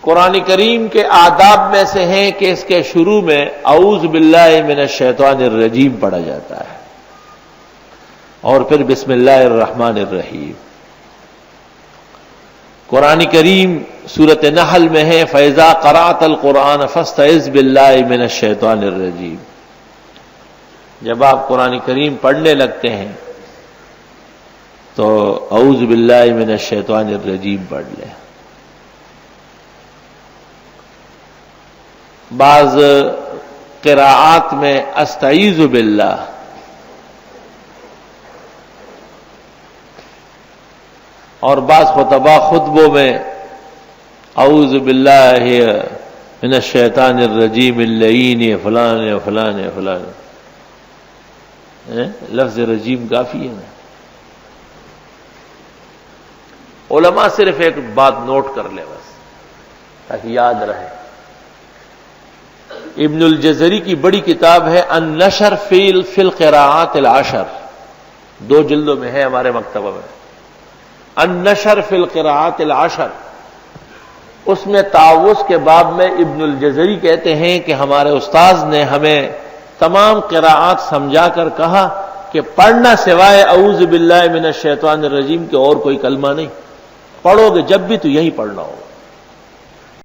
قرآن کریم کے آداب میں سے ہیں کہ اس کے شروع میں اعوذ باللہ من الشیطان الرجیم پڑھا جاتا ہے اور پھر بسم اللہ الرحمن الرحیم۔ قرآن کریم سورۃ نحل میں ہے فَإِذَا قَرَأْتَ الْقُرْآنَ فَاسْتَعِذْ بِاللَّهِ مِنَ الشَّيْطَانِ الرَّجِيمِ۔ جب آپ قرآن کریم پڑھنے لگتے ہیں تو اعوذ باللہ من الشیطان الرجیم پڑھ لیں۔ بعض قراءات میں استعیذ باللہ، اور بعض خطبوں میں اعوذ باللہ من الشیطان الرجیم اللعین فلان فلان فلان۔ لفظ رجیم کافی ہے نا؟ علماء صرف ایک بات نوٹ کر لیں بس تاکہ یاد رہے۔ ابن الجزری کی بڑی کتاب ہے النشر فی القراءات العشر، 2 جلدوں میں ہے ہمارے مکتبہ میں، النشر فی القراءات العشر۔ اس میں تعوذ کے باب میں ابن الجزری کہتے ہیں کہ ہمارے استاذ نے ہمیں تمام قراءات سمجھا کر کہا کہ پڑھنا سوائے اعوذ باللہ من الشیطان الرجیم کے اور کوئی کلمہ نہیں، پڑھو گے جب بھی تو یہی پڑھنا ہوگا۔